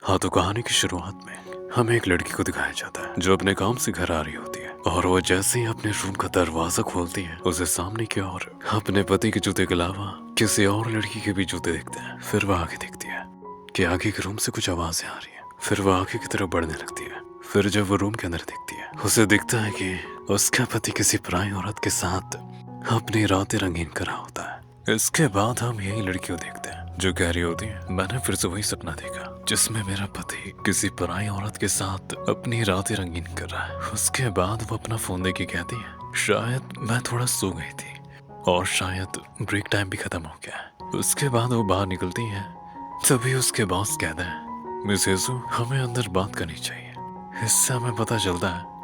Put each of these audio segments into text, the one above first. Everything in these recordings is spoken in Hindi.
हाँ, तो कहानी की शुरुआत में हमें एक लड़की को दिखाया जाता है जो अपने काम से घर आ रही होती है और वो जैसे ही अपने रूम का दरवाजा खोलती है उसे सामने की ओर अपने पति के जूते के अलावा किसी और लड़की के भी जूते दिखते हैं। फिर वह आगे देखती है कि आगे के रूम से कुछ आवाजें आ रही है। फिर वह आगे की तरफ बढ़ने लगती है। फिर जब वो रूम के अंदर देखती है उसे दिखता है कि उसका पति किसी पराई औरत के साथ अपनी रातें रंगीन कर रहा होता है। इसके बाद हम यही लड़की को देखते हैं जो कह रही होती है, मैंने फिर से वही सपना देखा जिसमें मेरा पति किसी पराई औरत के साथ अपनी रातें रंगीन कर रहा है। उसके बाद वो अपना फोन देके कहती है, शायद मैं थोड़ा सो गई थी और शायद ब्रेक टाइम भी खत्म हो गया है। उसके बाद वो बाहर निकलती है। तभी उसके बॉस कहते हैं, मिस येसु, हमें अंदर बात करनी चाहिए। इससे हमें पता चलता है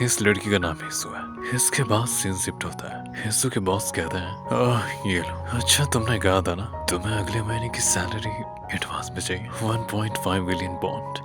इस लड़की का नाम येसु है। इसके बाद सीन शिफ्ट होता है। येसु के बॉस कहते हैं, ये लो, अच्छा तुमने कहा था ना तुम्हें अगले महीने की सैलरी एडवांस में चाहिए 1.5 मिलियन पॉन्ड,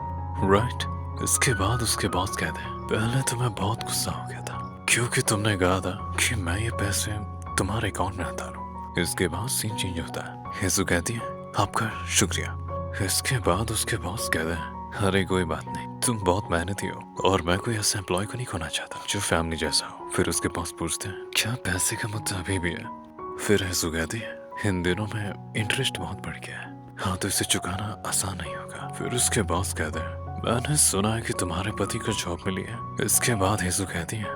राइट? इसके बाद उसके बॉस कहते हैं, पहले तो मैं बहुत गुस्सा हो गया था क्योंकि तुमने कहा था कि मैं ये पैसे तुम्हारे अकाउंट में डालूं। इसके बाद सीन चेंज होता है। येसु कहती है, आपका शुक्रिया। इसके बाद उसके बॉस कहते हैं, अरे कोई बात नहीं, तुम बहुत मेहनती हो और मैं कोई ऐसा एम्प्लॉय को नहीं खोना चाहता जो फैमिली जैसा हो। फिर उसके बॉस पूछते हैं, क्या पैसे का मुद्दा अभी भी है? फिर येसु कहती है, इन दिनों में इंटरेस्ट बहुत बढ़ गया है, हाँ तो इसे चुकाना आसान नहीं होगा। फिर उसके बॉस कहते हैं, मैंने सुना है कि तुम्हारे पति को जॉब मिली है। इसके बाद येसु कहती है,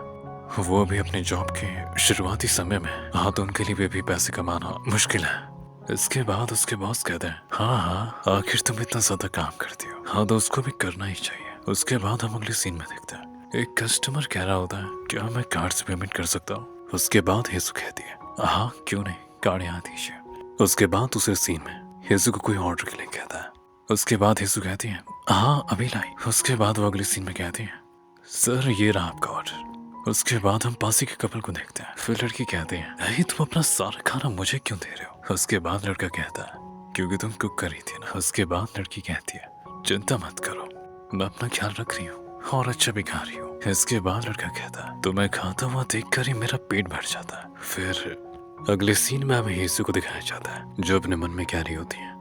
वो भी अपनी जॉब के शुरुआती समय में, हाँ तो उनके लिए भी पैसे कमाना मुश्किल है। इसके बाद उसके बॉस कहते हैं, हाँ आखिर तुम इतना ज्यादा काम करती हो, हाँ तो उसको भी करना ही चाहिए। उसके बाद हम अगले सीन में देखते हैं, एक कस्टमर कह रहा होता है, क्या मैं कार्ड से पेमेंट कर सकता हूँ? उसके बाद येसु कहती है, हाँ क्यों नहीं, कार्ड यहाँ दीजिए। उसके बाद दूसरे सीन में येसु को कोई ऑर्डर के लिए कहता है। उसके बाद येसु कहती है, हाँ अभी लाई। उसके बाद वो अगले सीन में कहती है, सर ये रहा आपका ऑर्डर। उसके बाद हम पासी के कपल को देखते हैं। फिर लड़की कहती है, अरे तुम अपना सारा खाना मुझे क्यों दे रहे हो? उसके बाद लड़का कहता है, क्योंकि तुम कुक कर रही थी ना। उसके बाद लड़की कहती है, चिंता मत करो, मैं अपना ख्याल रख रही हूँ और अच्छा भी खा रही हूँ। इसके बाद लड़का कहता है, तुम्हें खाता हुआ देखकर ही मेरा पेट भर जाता है। फिर अगले सीन में हमें येसु को दिखाया जाता है जो अपने मन में कह रही होती है,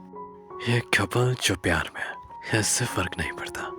ये कपल जो प्यार में है, इससे फर्क नहीं पड़ता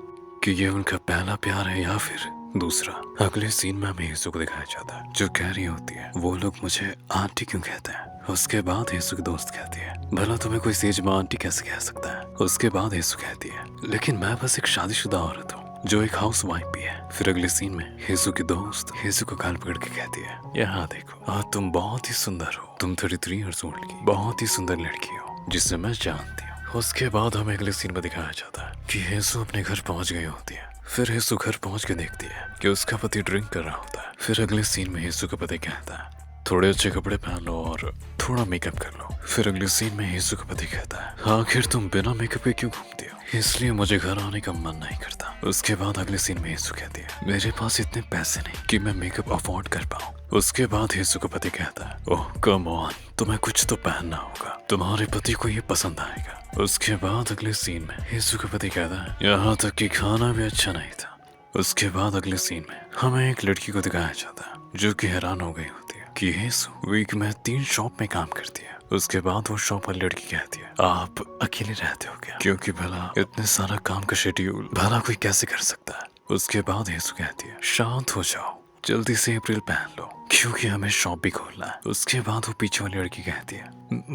कि ये उनका पहला प्यार है या फिर दूसरा। अगले सीन में हमें येसु को दिखाया जाता है जो कह रही होती है, वो लोग मुझे आंटी क्यों कहते हैं? उसके बाद येसु की दोस्त कहती है, भला तुम्हें कोई सेज माँ आंटी कैसे कह सकता है? उसके बाद येसु कहती है, लेकिन मैं बस एक शादीशुदा औरत हूँ जो एक हाउस वाइफ भी है। फिर अगले सीन में येसु की दोस्त येसु को गाल पकड़ के कहती है, यहाँ देखो, तुम बहुत ही सुंदर हो, तुम 33 ईयर्स ओल्ड की बहुत ही सुंदर लड़की हो जिसे मैं जानती हूँ। उसके बाद हमें अगले सीन में दिखाया जाता है कि येसु अपने घर पहुंच गई होती है। फिर येसु घर पहुंच के देखती है कि उसका पति ड्रिंक कर रहा होता है। फिर अगले सीन में येसु का पति कहता है, थोड़े अच्छे कपड़े पहन लो और थोड़ा मेकअप कर लो। फिर अगले सीन में येसु का पति कहता है, आखिर तुम बिना मेकअप के क्यों घूमती हो? इसलिए मुझे घर आने का मन नहीं करता। उसके बाद अगले सीन में येसु कहती है, मेरे पास इतने पैसे नहीं कि मैं मेकअप अफोर्ड कर पाऊँ। उसके बाद येसु का पति कहता है, ओह कम ऑन, तुम्हें कुछ तो पहनना होगा, तुम्हारे पति को ये पसंद आएगा। उसके बाद अगले सीन में येसु का पति कहता है, यहाँ तक कि खाना भी अच्छा नहीं था। उसके बाद अगले सीन में हमें एक लड़की को दिखाया जाता है जो कि हैरान हो गई होती है कि येसु वीक में 3 शॉप में काम करती है। उसके बाद वो शॉप वाली लड़की कहती है, आप अकेले रहते हो क्या? क्योंकि भला इतने सारा काम का शेड्यूल भला कोई कैसे कर सकता है? उसके बाद येसु कहती है, शांत हो जाओ, जल्दी से अप्रैल पहन लो क्योंकि हमें शॉप भी खोलना है। उसके बाद वो पीछे वाली लड़की कहती है,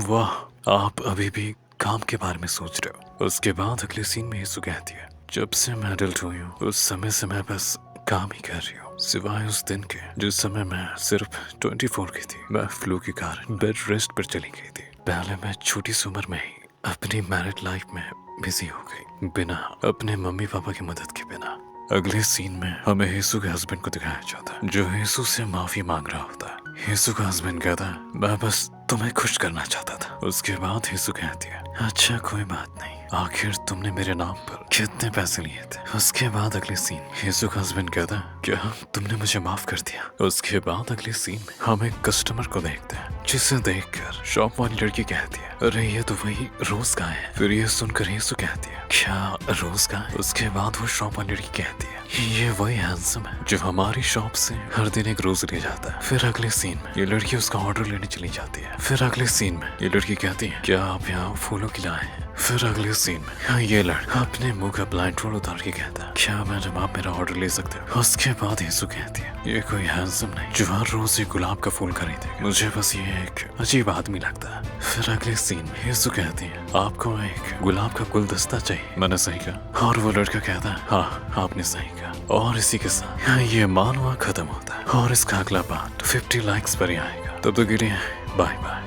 वाह आप अभी भी काम के बारे में सोच रहे हो। उसके बाद अगले सीन में येसु कहती है, जब से मैं एडल्ट हुई हूँ उस समय से मैं बस काम ही कर रही हूँ, सिवाय उस दिन के जिस समय मैं सिर्फ 24 की थी। मैं फ्लू के कारण बेड रेस्ट पर चली गई थी। पहले मैं छोटी सी उम्र में ही अपनी मैरिड लाइफ में बिजी हो गई बिना अपने मम्मी पापा की मदद के बिना। अगले सीन में हमें येसु के हस्बैंड को दिखाया जाता है जो येसु से माफी मांग रहा होता है। येसु का हस्बैंड कहता है, मैं बस तुम्हें खुश करना चाहता था। उसके बाद येसु कहती है, अच्छा कोई बात नहीं, आखिर तुमने मेरे नाम पर कितने पैसे लिए थे? उसके बाद अगले सीन येसु का हस्बैंड कहता है, क्या तुमने मुझे माफ कर दिया? उसके बाद अगले सीन में हम एक कस्टमर को देखते हैं जिसे देखकर शॉप वाली लड़की कहती है, अरे ये तो वही रोज का है। फिर ये सुनकर येसु कहती है, क्या रोज का है? उसके बाद वो शॉप वाली लड़की कहती है, ये वही हैंडसम है जो हमारी शॉप से हर दिन एक रोज ले जाता है। फिर अगले सीन में ये लड़की उसका ऑर्डर लेने चली जाती है। फिर अगले सीन में ये लड़की कहती है क्या आप यहाँ फूलों की लाए हैं। फिर अगले सीन में ये लड़का अपने मुंह का ब्लाइंडफोल्ड उतार के कहता है क्या मैडम आप मेरा ऑर्डर ले सकते हो। उसके बाद येसु कहती है ये कोई हैंडसम नहीं जो हर रोज एक गुलाब का फूल खरीदेगा, मुझे बस ये एक अजीब आदमी लगता है। फिर अगले सीन में येसु कहती है आपको एक गुलाब का गुलदस्ता चाहिए, मैंने सही कहा। और वो लड़का कहता है हाँ आपने सही कहा। और इसी के साथ ये मानवा खत्म होता है और इसका अगला पार्ट 50 लाइक्स पर ही आएगा। तब तक के लिए बाय बाय।